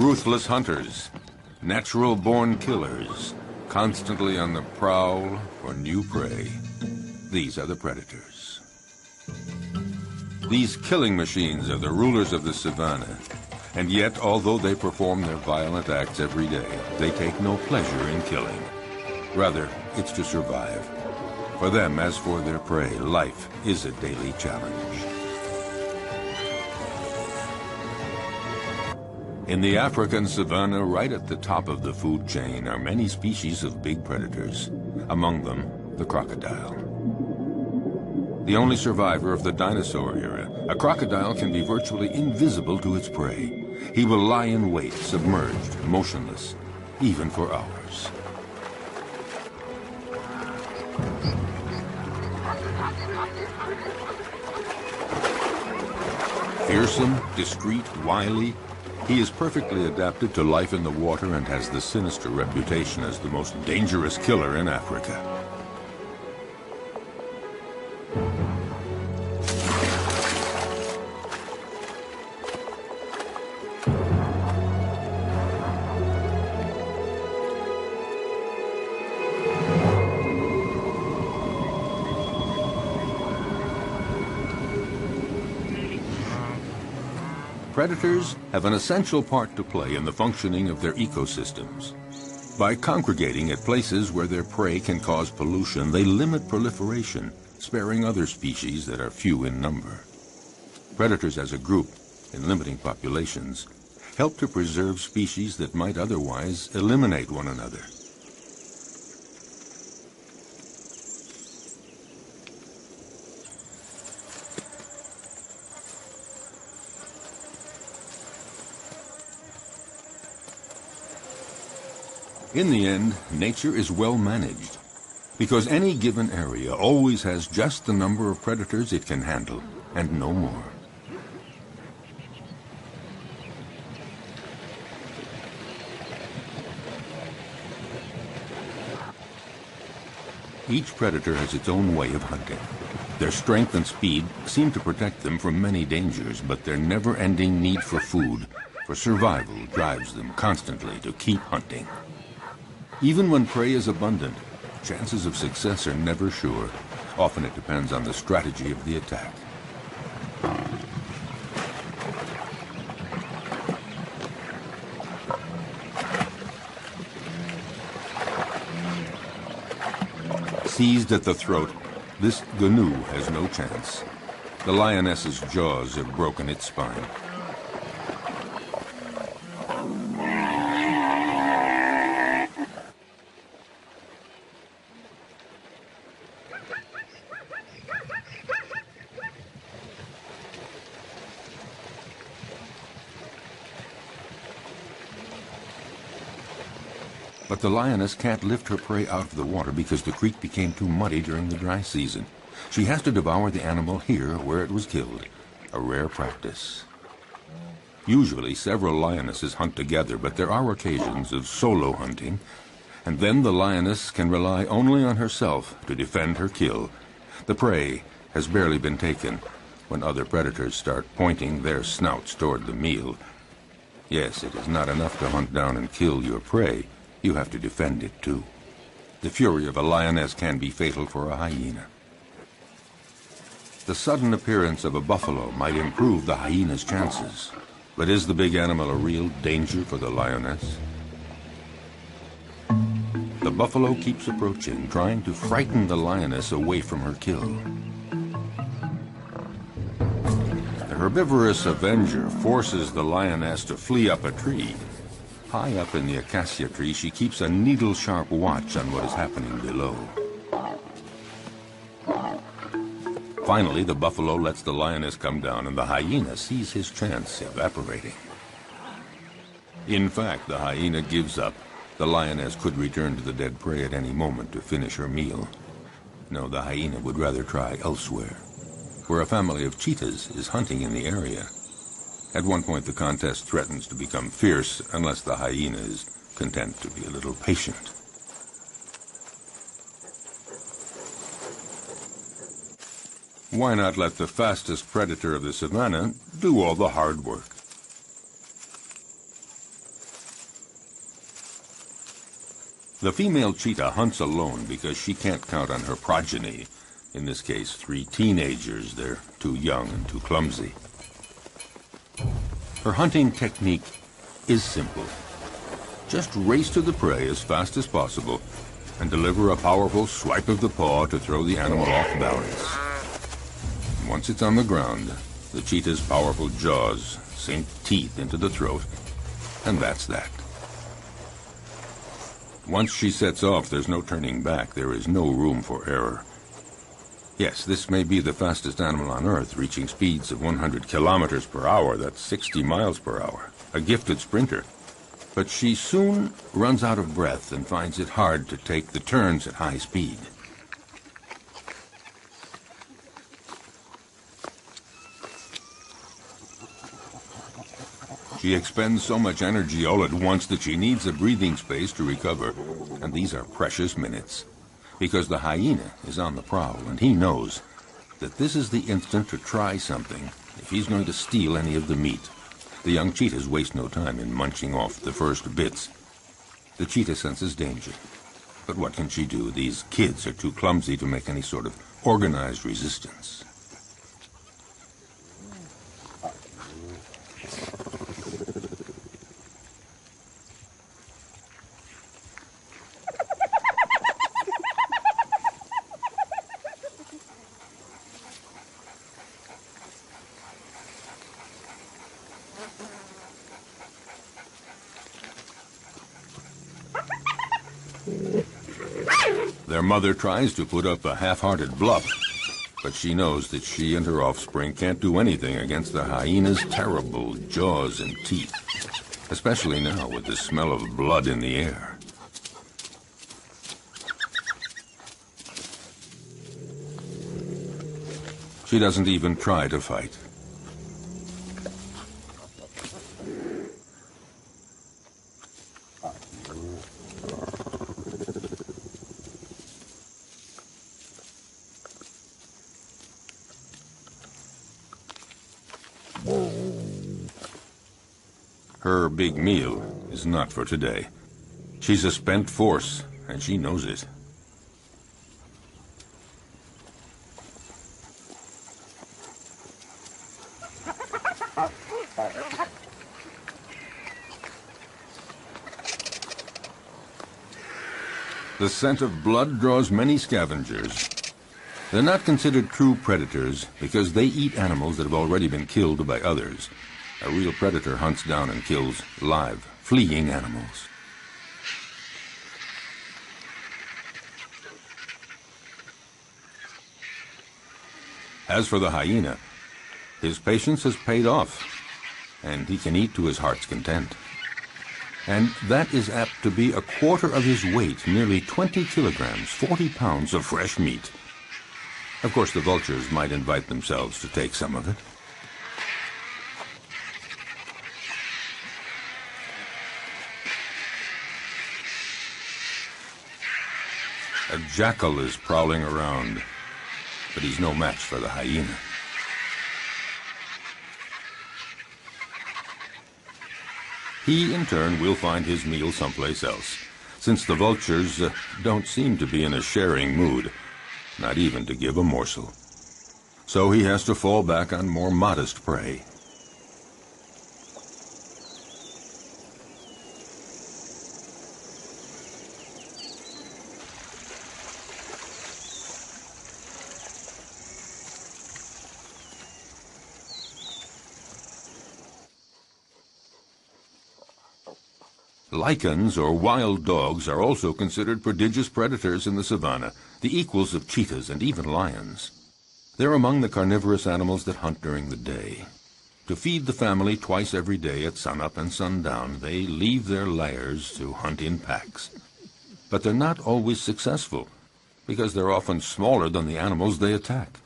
Ruthless hunters, natural-born killers, constantly on the prowl for new prey. These are the predators. These killing machines are the rulers of the savannah. And yet, although they perform their violent acts every day, they take no pleasure in killing. Rather, it's to survive. For them, as for their prey, life is a daily challenge. In the African savanna, right at the top of the food chain, are many species of big predators. Among them, the crocodile. The only survivor of the dinosaur era, a crocodile can be virtually invisible to its prey. He will lie in wait, submerged, motionless, even for hours. Fearsome, discreet, wily, he is perfectly adapted to life in the water and has the sinister reputation as the most dangerous killer in Africa. Predators have an essential part to play in the functioning of their ecosystems. By congregating at places where their prey can cause pollution, they limit proliferation, sparing other species that are few in number. Predators as a group, in limiting populations, help to preserve species that might otherwise eliminate one another. In the end, nature is well managed, because any given area always has just the number of predators it can handle, and no more. Each predator has its own way of hunting. Their strength and speed seem to protect them from many dangers, but their never-ending need for food, for survival, drives them constantly to keep hunting. Even when prey is abundant, chances of success are never sure. Often it depends on the strategy of the attack. Seized at the throat, this gnu has no chance. The lioness's jaws have broken its spine. But the lioness can't lift her prey out of the water because the creek became too muddy during the dry season. She has to devour the animal here where it was killed, a rare practice. Usually several lionesses hunt together, but there are occasions of solo hunting, and then the lioness can rely only on herself to defend her kill. The prey has barely been taken when other predators start pointing their snouts toward the meal. Yes, it is not enough to hunt down and kill your prey. You have to defend it, too. The fury of a lioness can be fatal for a hyena. The sudden appearance of a buffalo might improve the hyena's chances. But is the big animal a real danger for the lioness? The buffalo keeps approaching, trying to frighten the lioness away from her kill. The herbivorous avenger forces the lioness to flee up a tree. High up in the acacia tree, she keeps a needle-sharp watch on what is happening below. Finally, the buffalo lets the lioness come down, and the hyena sees his chance evaporating. In fact, the hyena gives up. The lioness could return to the dead prey at any moment to finish her meal. No, the hyena would rather try elsewhere, where a family of cheetahs is hunting in the area. At one point, the contest threatens to become fierce unless the hyena is content to be a little patient. Why not let the fastest predator of the savannah do all the hard work? The female cheetah hunts alone because she can't count on her progeny. In this case, 3 teenagers. They're too young and too clumsy. Her hunting technique is simple. Just race to the prey as fast as possible and deliver a powerful swipe of the paw to throw the animal off balance. Once it's on the ground, the cheetah's powerful jaws sink teeth into the throat, and that's that. Once she sets off, there's no turning back. There is no room for error. Yes, this may be the fastest animal on Earth, reaching speeds of 100 kilometers per hour. That's 60 miles per hour. A gifted sprinter. But she soon runs out of breath and finds it hard to take the turns at high speed. She expends so much energy all at once that she needs a breathing space to recover, and these are precious minutes, because the hyena is on the prowl, and he knows that this is the instant to try something if he's going to steal any of the meat. The young cheetahs waste no time in munching off the first bits. The cheetah senses danger, but what can she do? These kids are too clumsy to make any sort of organized resistance. Their mother tries to put up a half-hearted bluff, but she knows that she and her offspring can't do anything against the hyena's terrible jaws and teeth, especially now with the smell of blood in the air. She doesn't even try to fight. Her big meal is not for today. She's a spent force, and she knows it. The scent of blood draws many scavengers. They're not considered true predators because they eat animals that have already been killed by others. A real predator hunts down and kills live, fleeing animals. As for the hyena, his patience has paid off, and he can eat to his heart's content. And that is apt to be a quarter of his weight, nearly 20 kilograms, 40 pounds of fresh meat. Of course, the vultures might invite themselves to take some of it. A jackal is prowling around, but he's no match for the hyena. He, in turn, will find his meal someplace else, since the vultures don't seem to be in a sharing mood, not even to give a morsel. So he has to fall back on more modest prey. Lichens, or wild dogs, are also considered prodigious predators in the savanna, the equals of cheetahs and even lions. They're among the carnivorous animals that hunt during the day. To feed the family twice every day at sunup and sundown, they leave their lairs to hunt in packs. But they're not always successful, because they're often smaller than the animals they attack.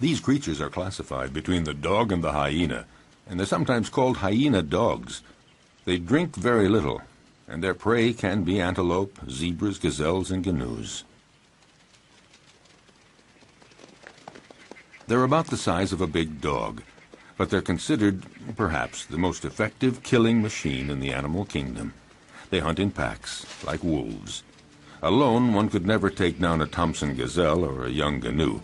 These creatures are classified between the dog and the hyena, and they're sometimes called hyena dogs. They drink very little, and their prey can be antelope, zebras, gazelles, and gnus. They're about the size of a big dog, but they're considered, perhaps, the most effective killing machine in the animal kingdom. They hunt in packs, like wolves. Alone, one could never take down a Thompson gazelle or a young gnu.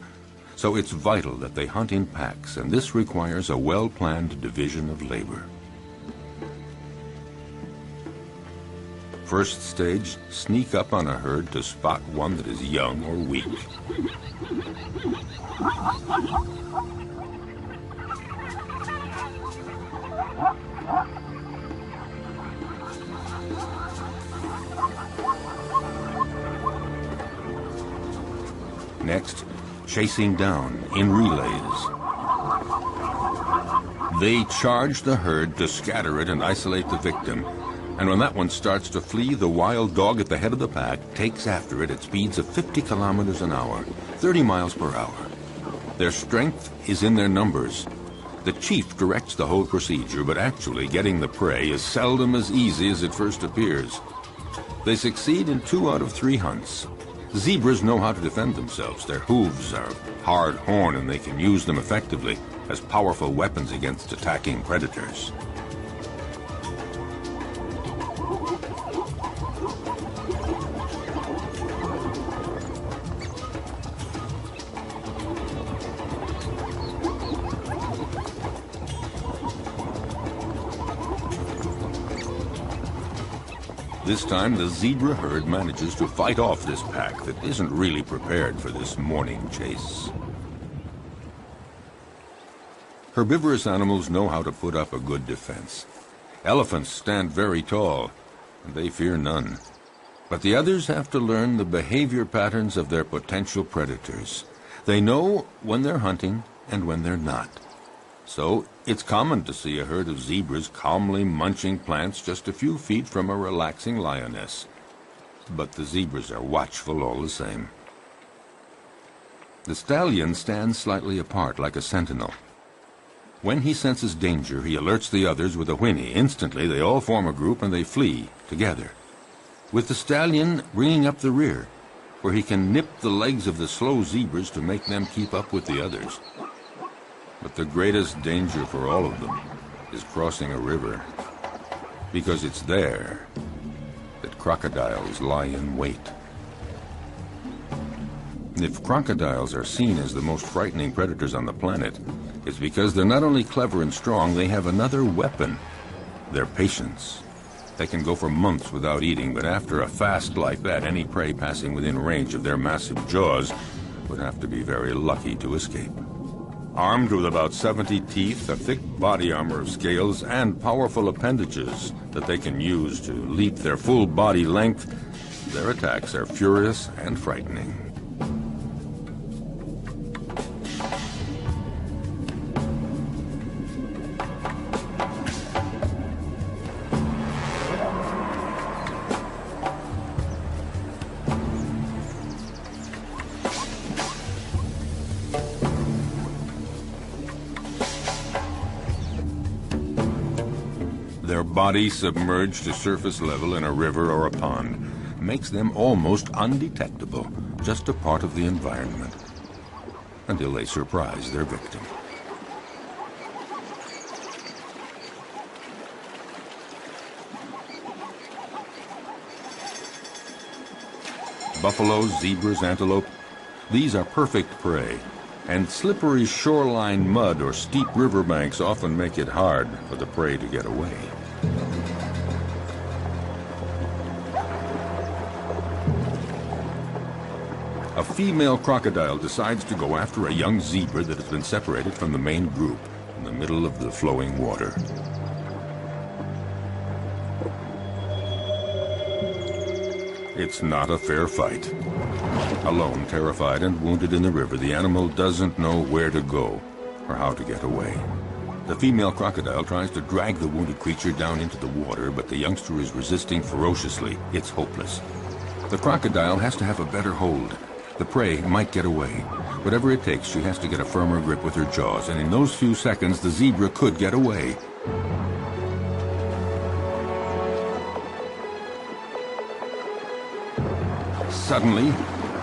So it's vital that they hunt in packs, and this requires a well-planned division of labor. First stage, sneak up on a herd to spot one that is young or weak. Next, chasing down in relays. They charge the herd to scatter it and isolate the victim. And when that one starts to flee, the wild dog at the head of the pack takes after it at speeds of 50 kilometers an hour, 30 miles per hour. Their strength is in their numbers. The chief directs the whole procedure, but actually getting the prey is seldom as easy as it first appears. They succeed in 2 out of 3 hunts. Zebras know how to defend themselves. Their hooves are hard horn, and they can use them effectively as powerful weapons against attacking predators. This time, the zebra herd manages to fight off this pack that isn't really prepared for this morning chase. Herbivorous animals know how to put up a good defense. Elephants stand very tall, and they fear none. But the others have to learn the behavior patterns of their potential predators. They know when they're hunting and when they're not. So it's common to see a herd of zebras calmly munching plants just a few feet from a relaxing lioness. But the zebras are watchful all the same. The stallion stands slightly apart like a sentinel. When he senses danger, he alerts the others with a whinny. Instantly, they all form a group and they flee together, with the stallion bringing up the rear, where he can nip the legs of the slow zebras to make them keep up with the others. But the greatest danger for all of them is crossing a river, because it's there that crocodiles lie in wait. If crocodiles are seen as the most frightening predators on the planet, it's because they're not only clever and strong, they have another weapon: their patience. They can go for months without eating, but after a fast like that, any prey passing within range of their massive jaws would have to be very lucky to escape. Armed with about 70 teeth, a thick body armor of scales, and powerful appendages that they can use to leap their full body length, their attacks are furious and frightening. Their body submerged to surface level in a river or a pond makes them almost undetectable, just a part of the environment, until they surprise their victim. Buffaloes, zebras, antelope, these are perfect prey. And slippery shoreline mud or steep riverbanks often make it hard for the prey to get away. A female crocodile decides to go after a young zebra that has been separated from the main group in the middle of the flowing water. It's not a fair fight. Alone, terrified and wounded in the river, the animal doesn't know where to go or how to get away. The female crocodile tries to drag the wounded creature down into the water, but the youngster is resisting ferociously. It's hopeless. The crocodile has to have a better hold. The prey might get away. Whatever it takes, she has to get a firmer grip with her jaws, and in those few seconds, the zebra could get away. Suddenly,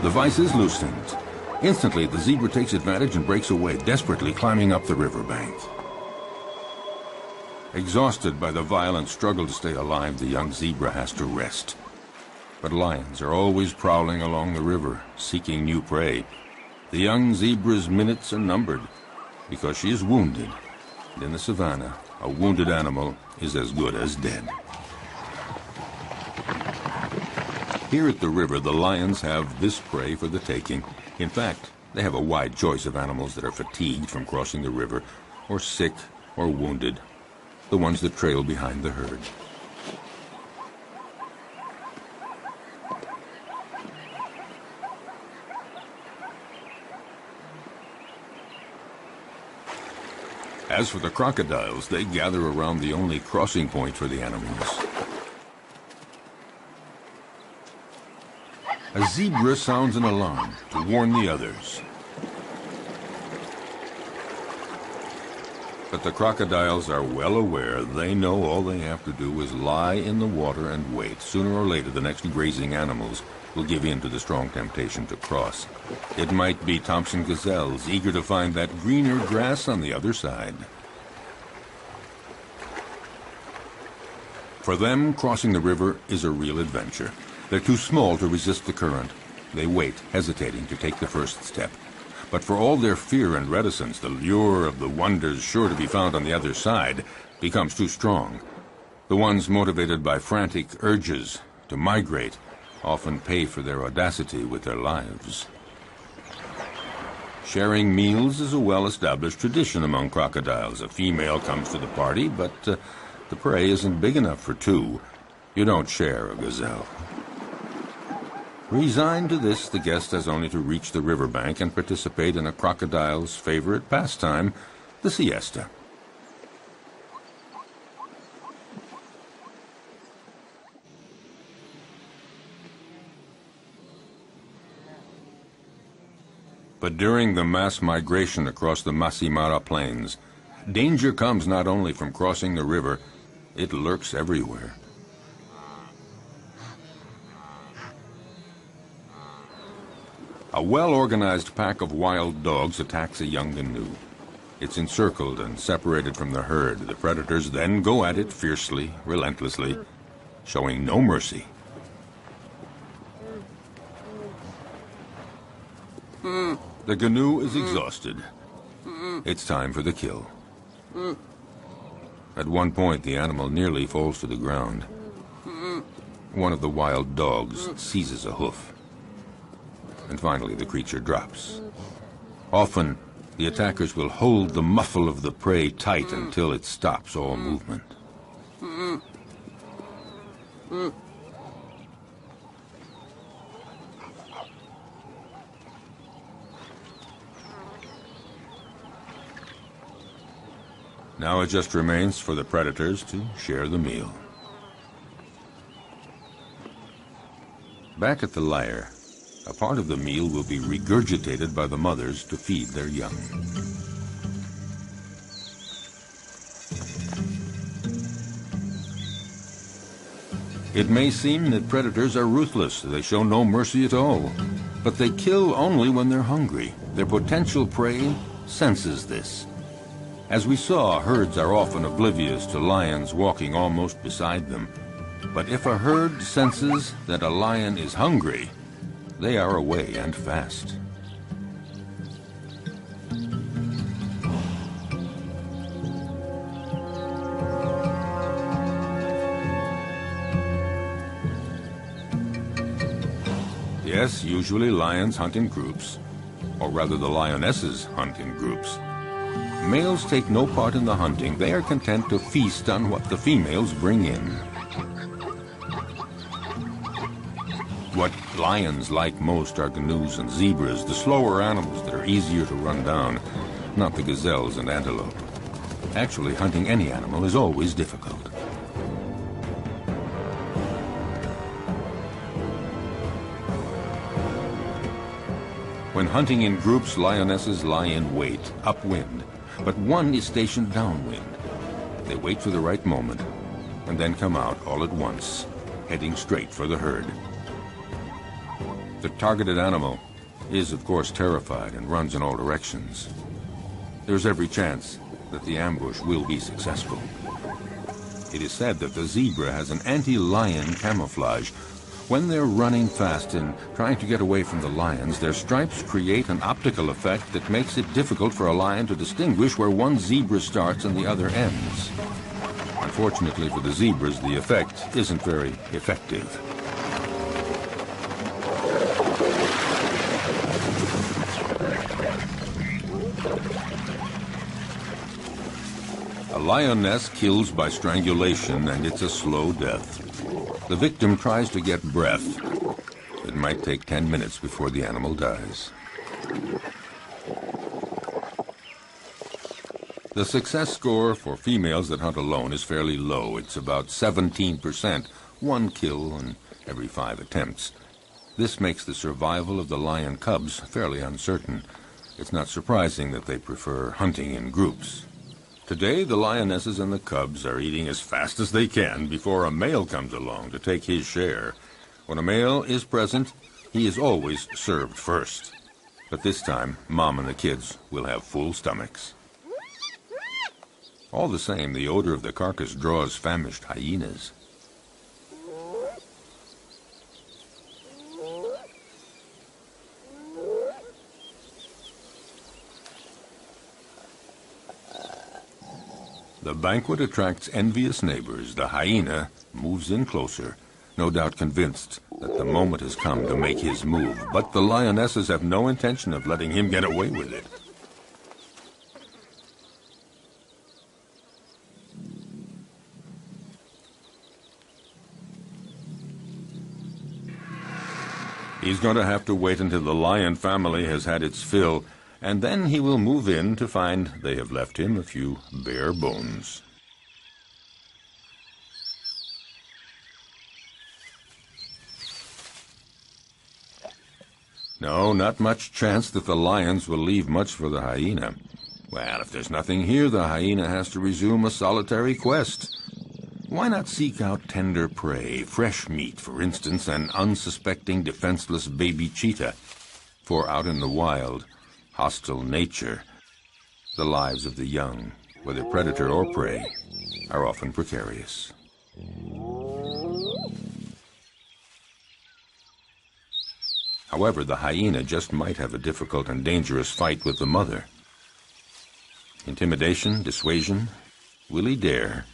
the vice is loosened. Instantly, the zebra takes advantage and breaks away, desperately climbing up the riverbank. Exhausted by the violent struggle to stay alive, the young zebra has to rest. But lions are always prowling along the river, seeking new prey. The young zebra's minutes are numbered because she is wounded. And in the savannah, a wounded animal is as good as dead. Here at the river, the lions have this prey for the taking. In fact, they have a wide choice of animals that are fatigued from crossing the river, or sick, or wounded, the ones that trail behind the herd. As for the crocodiles, they gather around the only crossing point for the animals. A zebra sounds an alarm to warn the others. But the crocodiles are well aware. They know all they have to do is lie in the water and wait. Sooner or later, the next grazing animals will give in to the strong temptation to cross. It might be Thompson gazelles, eager to find that greener grass on the other side. For them, crossing the river is a real adventure. They're too small to resist the current. They wait, hesitating to take the first step. But for all their fear and reticence, the lure of the wonders sure to be found on the other side becomes too strong. The ones motivated by frantic urges to migrate often pay for their audacity with their lives. Sharing meals is a well-established tradition among crocodiles. A female comes to the party, but the prey isn't big enough for two. You don't share a gazelle. Resigned to this, the guest has only to reach the riverbank and participate in a crocodile's favorite pastime, the siesta. But during the mass migration across the Masimara Plains, danger comes not only from crossing the river, it lurks everywhere. A well-organized pack of wild dogs attacks a young gnu. It's encircled and separated from the herd. The predators then go at it fiercely, relentlessly, showing no mercy. The gnu is exhausted. It's time for the kill. At one point, the animal nearly falls to the ground. One of the wild dogs seizes a hoof. And finally, the creature drops. Often, the attackers will hold the muffle of the prey tight until it stops all movement. Now it just remains for the predators to share the meal. Back at the lair, a part of the meal will be regurgitated by the mothers to feed their young. It may seem that predators are ruthless. They show no mercy at all. But they kill only when they're hungry. Their potential prey senses this. As we saw, herds are often oblivious to lions walking almost beside them. But if a herd senses that a lion is hungry, they are away and fast. Yes, usually lions hunt in groups, or rather the lionesses hunt in groups. Males take no part in the hunting. They are content to feast on what the females bring in. What lions like most are gnus and zebras, the slower animals that are easier to run down, not the gazelles and antelope. Actually, hunting any animal is always difficult. When hunting in groups, lionesses lie in wait, upwind, but one is stationed downwind. They wait for the right moment, and then come out all at once, heading straight for the herd. The targeted animal is, of course, terrified and runs in all directions. There's every chance that the ambush will be successful. It is said that the zebra has an anti-lion camouflage. When they're running fast and trying to get away from the lions, their stripes create an optical effect that makes it difficult for a lion to distinguish where one zebra starts and the other ends. Unfortunately for the zebras, the effect isn't very effective. A lioness kills by strangulation, and it's a slow death. The victim tries to get breath. It might take 10 minutes before the animal dies. The success score for females that hunt alone is fairly low. It's about 17%, one kill in every 5 attempts. This makes the survival of the lion cubs fairly uncertain. It's not surprising that they prefer hunting in groups. Today, the lionesses and the cubs are eating as fast as they can before a male comes along to take his share. When a male is present, he is always served first. But this time, Mom and the kids will have full stomachs. All the same, the odor of the carcass draws famished hyenas. The banquet attracts envious neighbors. The hyena moves in closer, no doubt convinced that the moment has come to make his move. But the lionesses have no intention of letting him get away with it. He's going to have to wait until the lion family has had its fill, and then he will move in to find they have left him a few bare bones. No, not much chance that the lions will leave much for the hyena. Well, if there's nothing here, the hyena has to resume a solitary quest. Why not seek out tender prey, fresh meat, for instance, an unsuspecting, defenseless baby cheetah? For out in the wild, hostile nature, the lives of the young, whether predator or prey, are often precarious. However, the hyena just might have a difficult and dangerous fight with the mother. Intimidation, dissuasion, will he dare?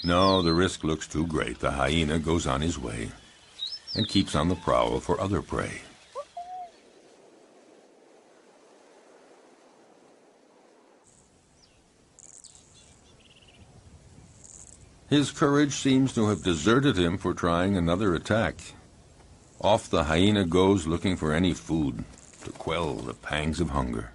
No, the risk looks too great. The hyena goes on his way and keeps on the prowl for other prey. His courage seems to have deserted him for trying another attack. Off the hyena goes looking for any food to quell the pangs of hunger.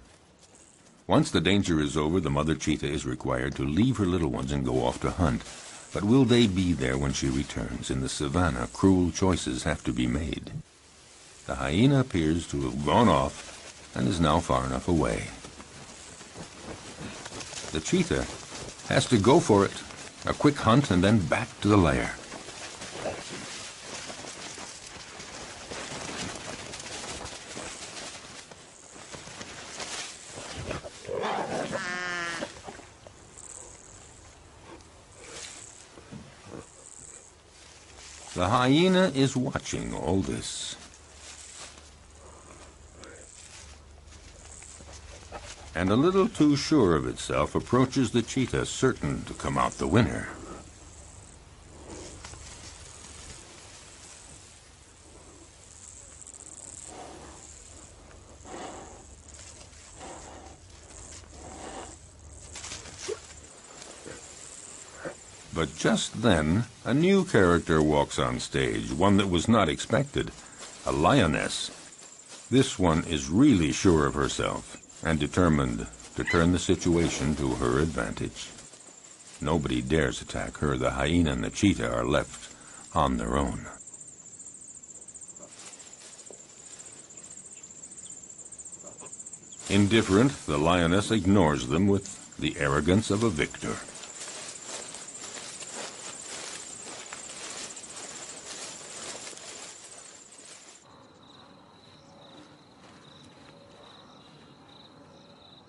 Once the danger is over, the mother cheetah is required to leave her little ones and go off to hunt. But will they be there when she returns? In the savannah, cruel choices have to be made. The hyena appears to have gone off and is now far enough away. The cheetah has to go for it. A quick hunt and then back to the lair. The hyena is watching all this. And a little too sure of itself approaches the cheetah, certain to come out the winner. But just then, a new character walks on stage, one that was not expected, a lioness. This one is really sure of herself and determined to turn the situation to her advantage. Nobody dares attack her. The hyena and the cheetah are left on their own. Indifferent, the lioness ignores them with the arrogance of a victor.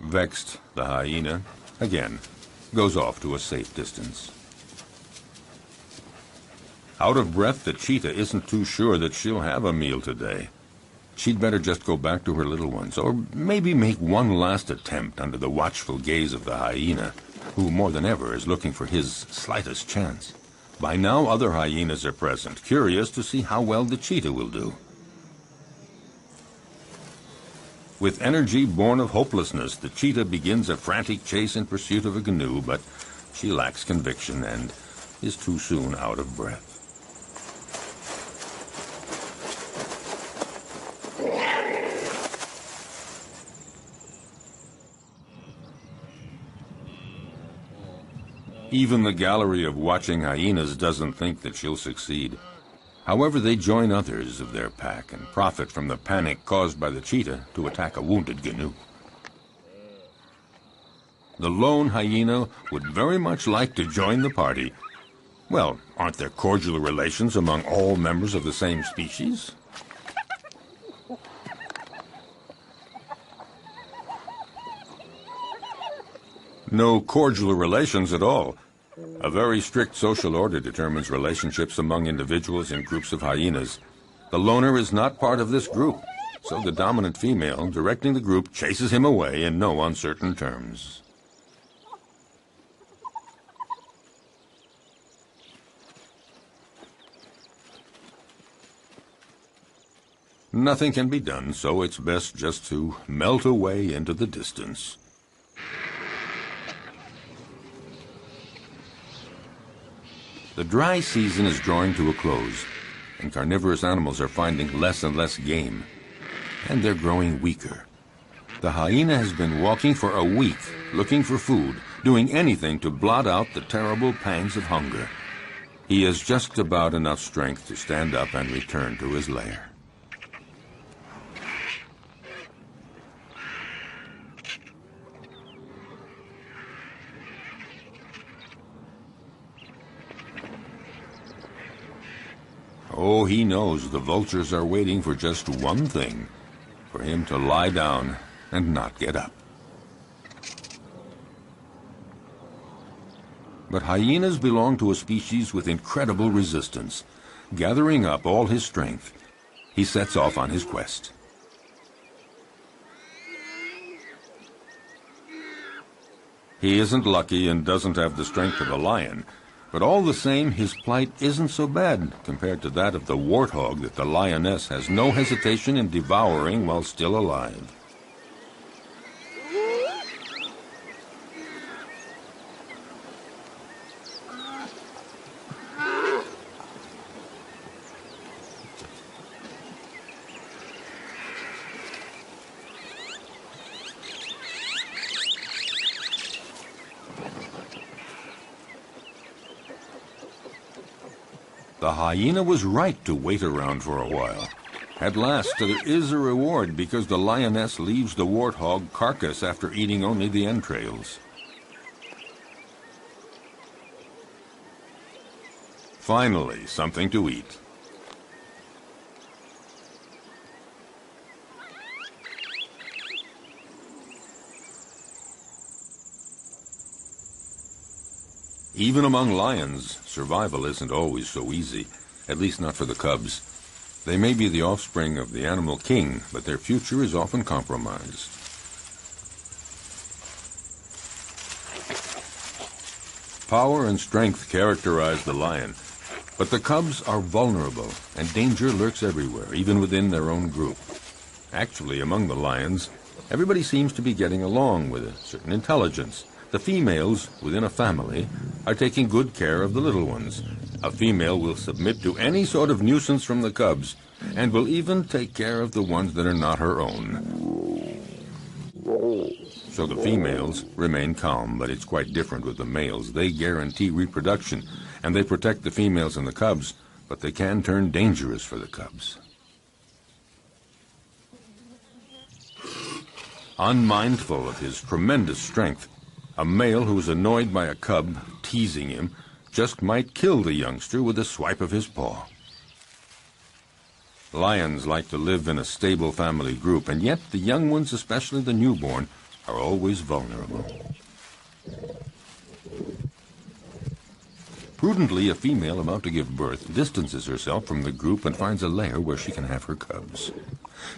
Vexed, the hyena, again, goes off to a safe distance. Out of breath, the cheetah isn't too sure that she'll have a meal today. She'd better just go back to her little ones, or maybe make one last attempt under the watchful gaze of the hyena, who more than ever is looking for his slightest chance. By now, other hyenas are present, curious to see how well the cheetah will do. With energy born of hopelessness, the cheetah begins a frantic chase in pursuit of a canoe, but she lacks conviction and is too soon out of breath. Even the gallery of watching hyenas doesn't think that she'll succeed. However, they join others of their pack and profit from the panic caused by the cheetah to attack a wounded canoe. The lone hyena would very much like to join the party. Well, aren't there cordial relations among all members of the same species? No cordial relations at all. A very strict social order determines relationships among individuals in groups of hyenas. The loner is not part of this group, so the dominant female directing the group chases him away in no uncertain terms. Nothing can be done, so it's best just to melt away into the distance. The dry season is drawing to a close, and carnivorous animals are finding less and less game, and they're growing weaker. The hyena has been walking for a week, looking for food, doing anything to blot out the terrible pangs of hunger. He has just about enough strength to stand up and return to his lair. Oh, he knows the vultures are waiting for just one thing, for him to lie down and not get up. But hyenas belong to a species with incredible resistance. Gathering up all his strength, he sets off on his quest. He isn't lucky and doesn't have the strength of a lion, but all the same, his plight isn't so bad compared to that of the warthog that the lioness has no hesitation in devouring while still alive. The hyena was right to wait around for a while. At last, there is a reward because the lioness leaves the warthog carcass after eating only the entrails. Finally, something to eat. Even among lions, survival isn't always so easy, at least not for the cubs. They may be the offspring of the animal king, but their future is often compromised. Power and strength characterize the lion, but the cubs are vulnerable, and danger lurks everywhere, even within their own group. Actually, among the lions, everybody seems to be getting along with a certain intelligence. The females within a family are taking good care of the little ones. A female will submit to any sort of nuisance from the cubs, and will even take care of the ones that are not her own. So the females remain calm, but it's quite different with the males. They guarantee reproduction, and they protect the females and the cubs, but they can turn dangerous for the cubs. Unmindful of his tremendous strength, a male who is annoyed by a cub teasing him just might kill the youngster with a swipe of his paw. Lions like to live in a stable family group, and yet the young ones, especially the newborn, are always vulnerable. Prudently, a female about to give birth distances herself from the group and finds a lair where she can have her cubs.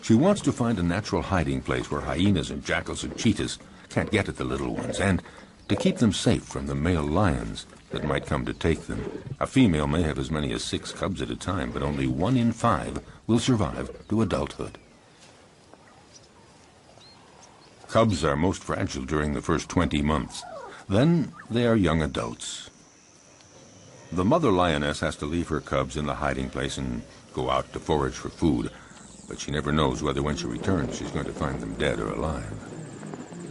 She wants to find a natural hiding place where hyenas and jackals and cheetahs can't get at the little ones, and to keep them safe from the male lions that might come to take them. A female may have as many as 6 cubs at a time, but only 1 in 5 will survive to adulthood. Cubs are most fragile during the first 20 months. Then they are young adults. The mother lioness has to leave her cubs in the hiding place and go out to forage for food, but she never knows whether when she returns she's going to find them dead or alive.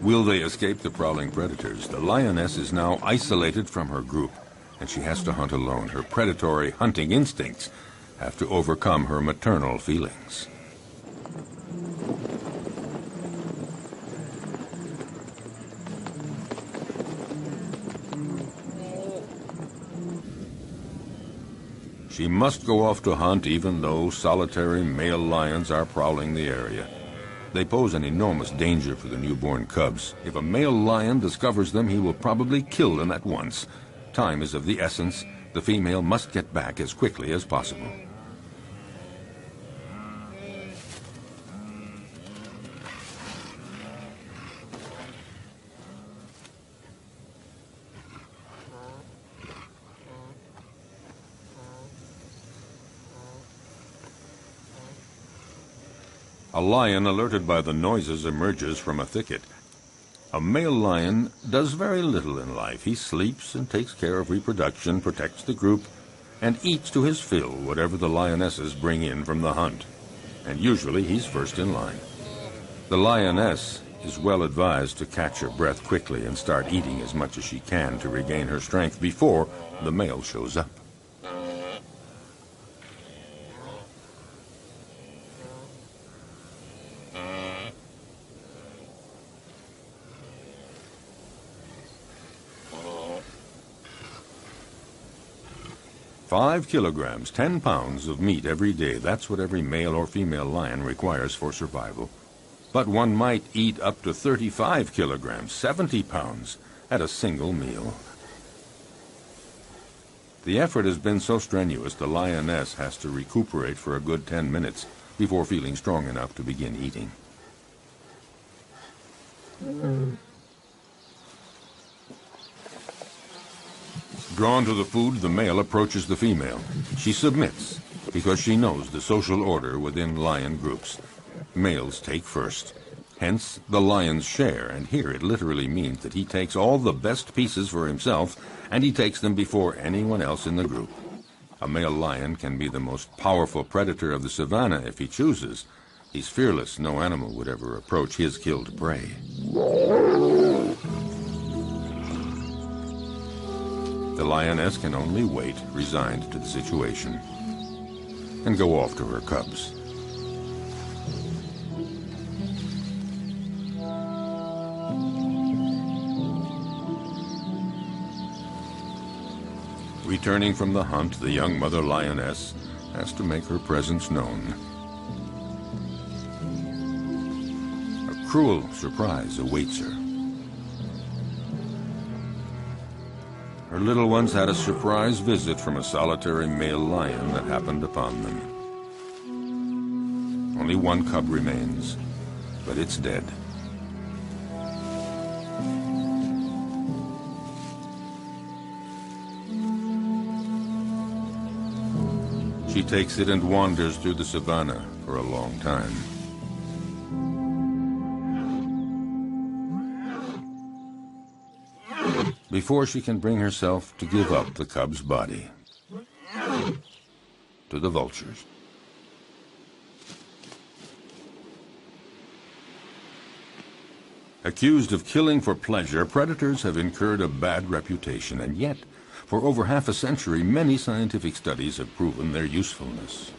Will they escape the prowling predators? The lioness is now isolated from her group, and she has to hunt alone. Her predatory hunting instincts have to overcome her maternal feelings. She must go off to hunt even though solitary male lions are prowling the area. They pose an enormous danger for the newborn cubs. If a male lion discovers them, he will probably kill them at once. Time is of the essence. The female must get back as quickly as possible. A lion, alerted by the noises, emerges from a thicket. A male lion does very little in life. He sleeps and takes care of reproduction, protects the group, and eats to his fill whatever the lionesses bring in from the hunt. And usually he's first in line. The lioness is well advised to catch her breath quickly and start eating as much as she can to regain her strength before the male shows up. "5 kilograms, 10 pounds of meat every day. That's what every male or female lion requires for survival. But one might eat up to 35 kilograms, 70 pounds, at a single meal. The effort has been so strenuous, the lioness has to recuperate for a good 10 minutes before feeling strong enough to begin eating. Drawn to the food, the male approaches the female. She submits because she knows the social order within lion groups. Males take first. Hence the lion's share, and here it literally means that he takes all the best pieces for himself, and he takes them before anyone else in the group. A male lion can be the most powerful predator of the savannah if he chooses. He's fearless. No animal would ever approach his killed prey. The lioness can only wait, resigned to the situation, and go off to her cubs. Returning from the hunt, the young mother lioness has to make her presence known. A cruel surprise awaits her. Her little ones had a surprise visit from a solitary male lion that happened upon them. Only one cub remains, but it's dead. She takes it and wanders through the savannah for a long time. Before she can bring herself to give up the cub's body to the vultures. Accused of killing for pleasure, predators have incurred a bad reputation, and yet, for over half a century, many scientific studies have proven their usefulness.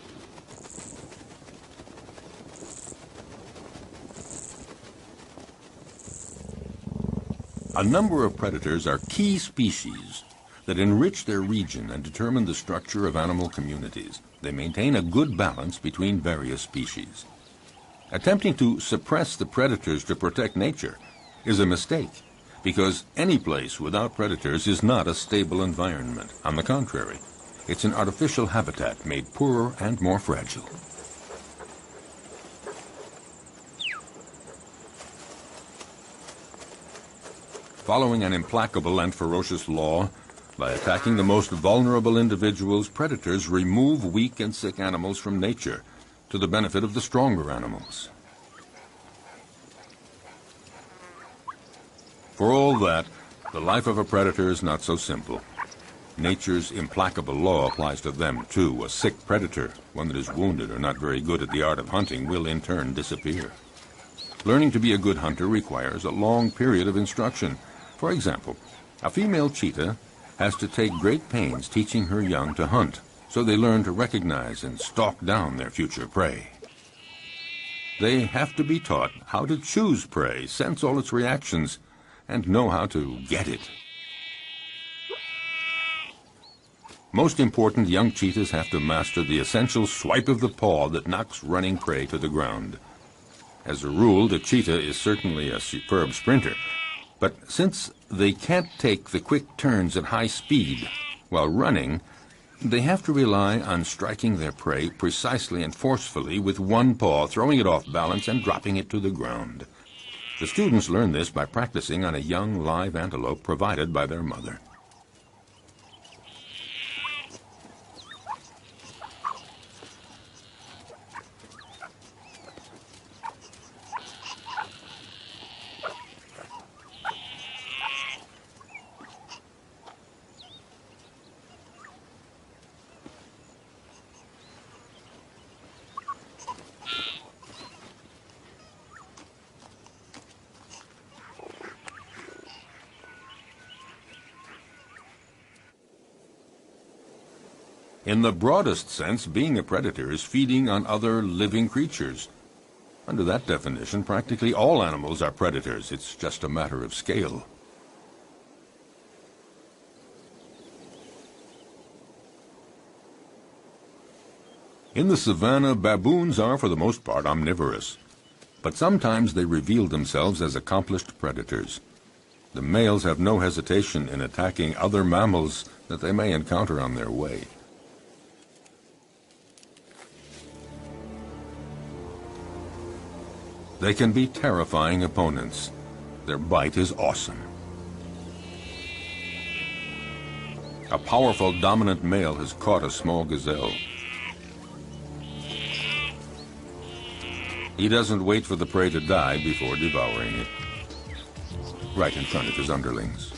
A number of predators are key species that enrich their region and determine the structure of animal communities. They maintain a good balance between various species. Attempting to suppress the predators to protect nature is a mistake, because any place without predators is not a stable environment. On the contrary, it's an artificial habitat made poorer and more fragile. Following an implacable and ferocious law, by attacking the most vulnerable individuals, predators remove weak and sick animals from nature to the benefit of the stronger animals. For all that, the life of a predator is not so simple. Nature's implacable law applies to them, too. A sick predator, one that is wounded or not very good at the art of hunting, will in turn disappear. Learning to be a good hunter requires a long period of instruction. For example, a female cheetah has to take great pains teaching her young to hunt, so they learn to recognize and stalk down their future prey. They have to be taught how to choose prey, sense all its reactions, and know how to get it. Most important, young cheetahs have to master the essential swipe of the paw that knocks running prey to the ground. As a rule, the cheetah is certainly a superb sprinter, but since they can't take the quick turns at high speed while running, they have to rely on striking their prey precisely and forcefully with one paw, throwing it off balance and dropping it to the ground. The students learn this by practicing on a young live antelope provided by their mother. In the broadest sense, being a predator is feeding on other living creatures. Under that definition, practically all animals are predators. It's just a matter of scale. In the savannah, baboons are for the most part omnivorous, but sometimes they reveal themselves as accomplished predators. The males have no hesitation in attacking other mammals that they may encounter on their way. They can be terrifying opponents. Their bite is awesome. A powerful dominant male has caught a small gazelle. He doesn't wait for the prey to die before devouring it, right in front of his underlings.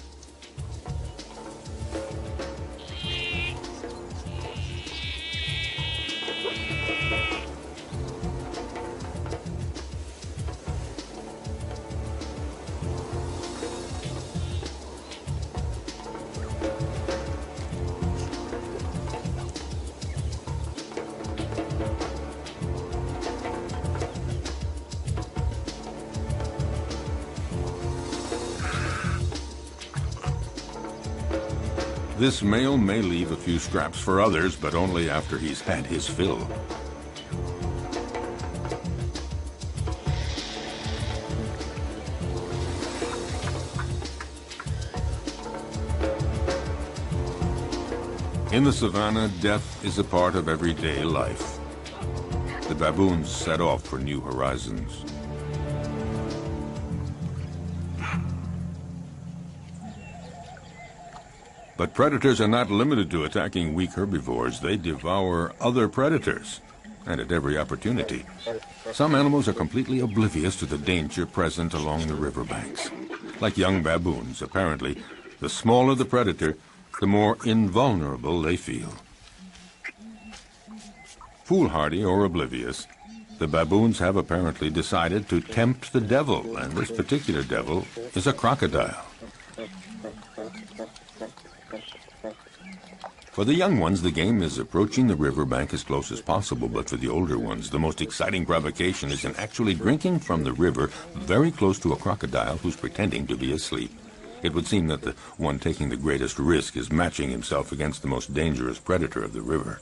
This male may leave a few scraps for others, but only after he's had his fill. In the savannah, death is a part of everyday life. The baboons set off for new horizons. But predators are not limited to attacking weak herbivores. They devour other predators, and at every opportunity. Some animals are completely oblivious to the danger present along the riverbanks. Like young baboons, apparently, the smaller the predator, the more invulnerable they feel. Foolhardy or oblivious, the baboons have apparently decided to tempt the devil, and this particular devil is a crocodile. For the young ones, the game is approaching the riverbank as close as possible, but for the older ones, the most exciting provocation is in actually drinking from the river very close to a crocodile who's pretending to be asleep. It would seem that the one taking the greatest risk is matching himself against the most dangerous predator of the river.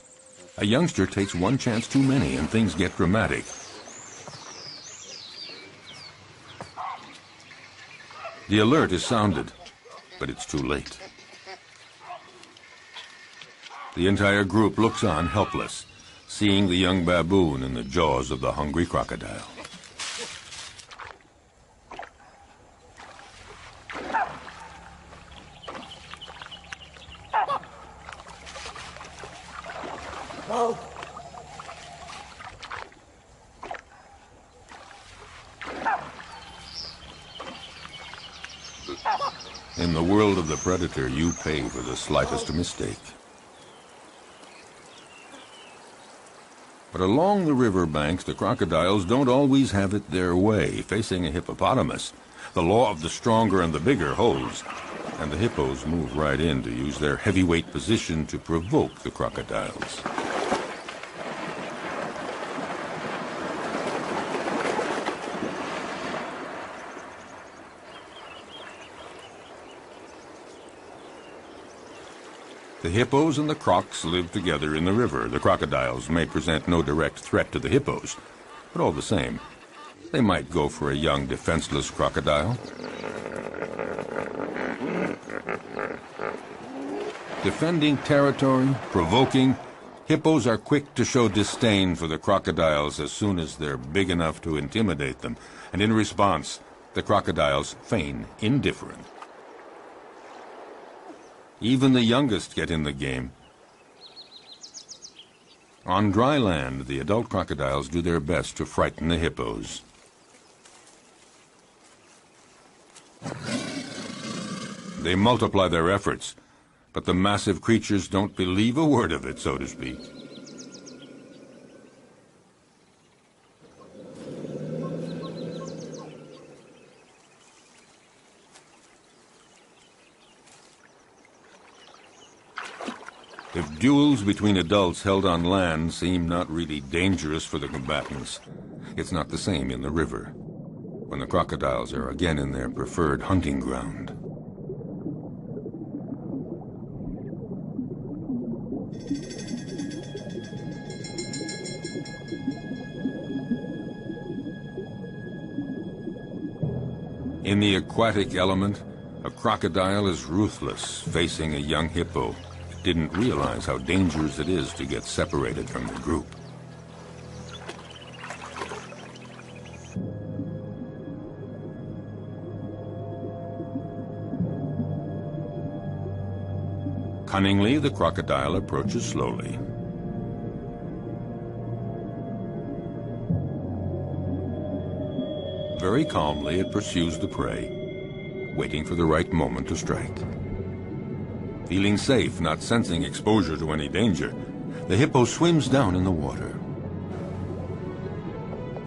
A youngster takes one chance too many, and things get dramatic. The alert is sounded, but it's too late. The entire group looks on helpless, seeing the young baboon in the jaws of the hungry crocodile. In the world of the predator, you pay for the slightest mistake. But along the river banks, the crocodiles don't always have it their way. Facing a hippopotamus, the law of the stronger and the bigger holds, and the hippos move right in to use their heavyweight position to provoke the crocodiles. The hippos and the crocs live together in the river. The crocodiles may present no direct threat to the hippos, but all the same, they might go for a young, defenseless crocodile. Defending territory, provoking, hippos are quick to show disdain for the crocodiles as soon as they're big enough to intimidate them, and in response, the crocodiles feign indifference. Even the youngest get in the game. On dry land, the adult crocodiles do their best to frighten the hippos. They multiply their efforts, but the massive creatures don't believe a word of it, so to speak. If duels between adults held on land seem not really dangerous for the combatants, it's not the same in the river, when the crocodiles are again in their preferred hunting ground. In the aquatic element, a crocodile is ruthless, facing a young hippo. Didn't realize how dangerous it is to get separated from the group. Cunningly, the crocodile approaches slowly. Very calmly, it pursues the prey, waiting for the right moment to strike. Feeling safe, not sensing exposure to any danger, the hippo swims down in the water.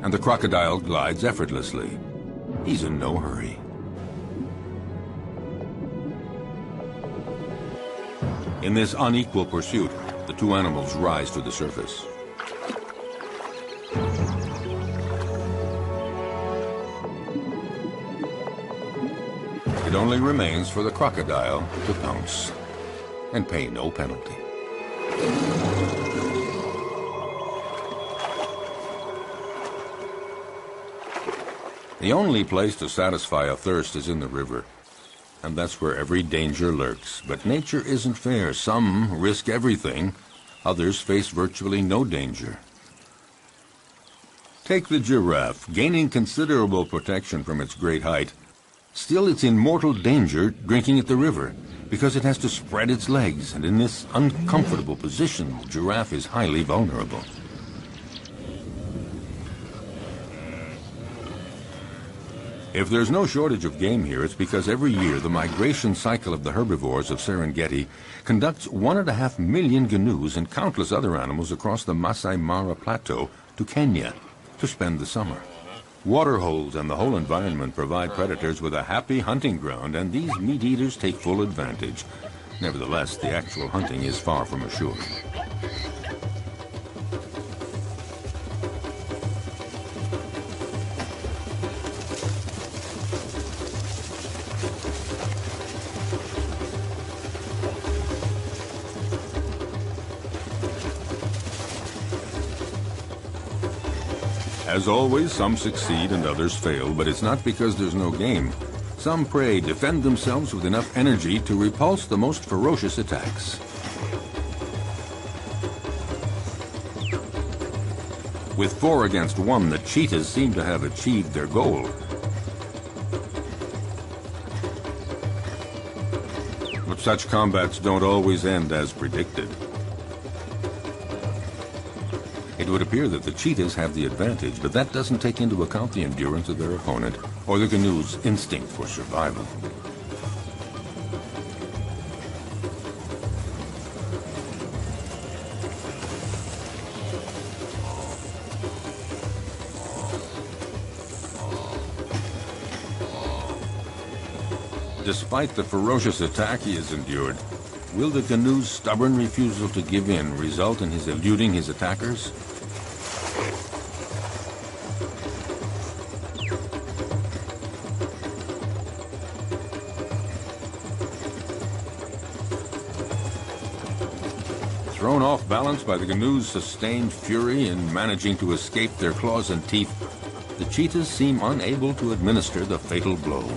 And the crocodile glides effortlessly. He's in no hurry. In this unequal pursuit, the two animals rise to the surface. It only remains for the crocodile to pounce and pay no penalty. The only place to satisfy a thirst is in the river, and that's where every danger lurks. But nature isn't fair. Some risk everything, others face virtually no danger. Take the giraffe, gaining considerable protection from its great height. Still, it's in mortal danger drinking at the river, because it has to spread its legs, and in this uncomfortable position, the giraffe is highly vulnerable. If there's no shortage of game here, it's because every year the migration cycle of the herbivores of Serengeti conducts 1.5 million gnus and countless other animals across the Masai Mara Plateau to Kenya to spend the summer. Waterholes and the whole environment provide predators with a happy hunting ground, and these meat-eaters take full advantage. Nevertheless, the actual hunting is far from assured. As always, some succeed and others fail, but it's not because there's no game. Some prey defend themselves with enough energy to repulse the most ferocious attacks. With 4 against 1, the cheetahs seem to have achieved their goal. But such combats don't always end as predicted. It would appear that the cheetahs have the advantage, but that doesn't take into account the endurance of their opponent or the canoe's instinct for survival. Despite the ferocious attack he has endured, will the canoe's stubborn refusal to give in result in his eluding his attackers? Thrown off balance by the canoe's sustained fury in managing to escape their claws and teeth, the cheetahs seem unable to administer the fatal blow.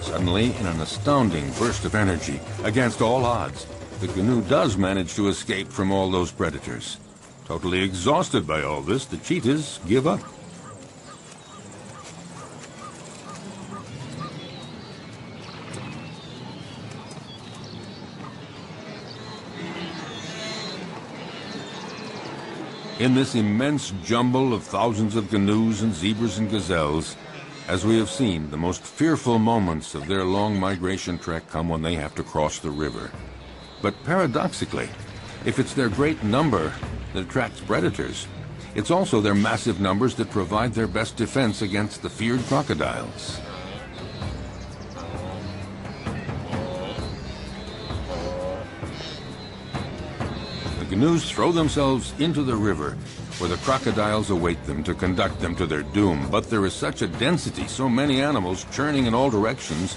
Suddenly, in an astounding burst of energy, against all odds, the canoe does manage to escape from all those predators. Totally exhausted by all this, the cheetahs give up. In this immense jumble of thousands of canoes and zebras and gazelles, as we have seen, the most fearful moments of their long migration trek come when they have to cross the river. But paradoxically, if it's their great number that attracts predators, it's also their massive numbers that provide their best defense against the feared crocodiles. The canoes throw themselves into the river, where the crocodiles await them to conduct them to their doom. But there is such a density, so many animals churning in all directions.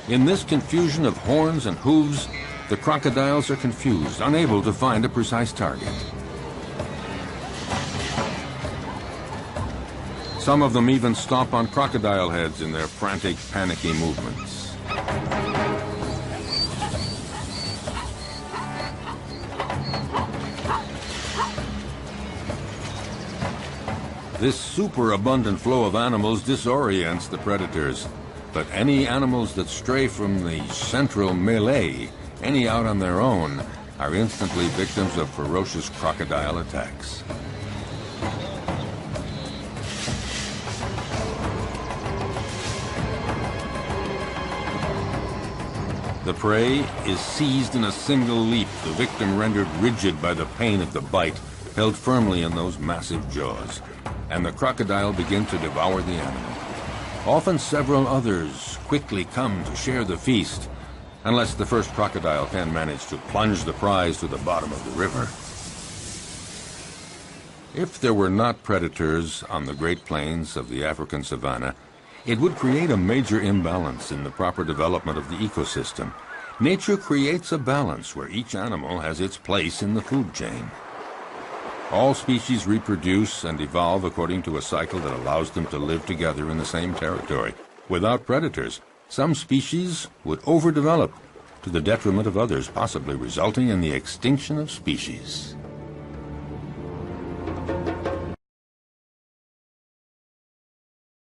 In this confusion of horns and hooves, the crocodiles are confused, unable to find a precise target. Some of them even stomp on crocodile heads in their frantic, panicky movements. This superabundant flow of animals disorients the predators, but any animals that stray from the central melee, any out on their own, are instantly victims of ferocious crocodile attacks. The prey is seized in a single leap, the victim rendered rigid by the pain of the bite, held firmly in those massive jaws, and the crocodile begins to devour the animal. Often several others quickly come to share the feast, unless the first crocodile can manage to plunge the prize to the bottom of the river. If there were not predators on the Great Plains of the African savanna, it would create a major imbalance in the proper development of the ecosystem. Nature creates a balance where each animal has its place in the food chain. All species reproduce and evolve according to a cycle that allows them to live together in the same territory. Without predators, some species would overdevelop to the detriment of others, possibly resulting in the extinction of species.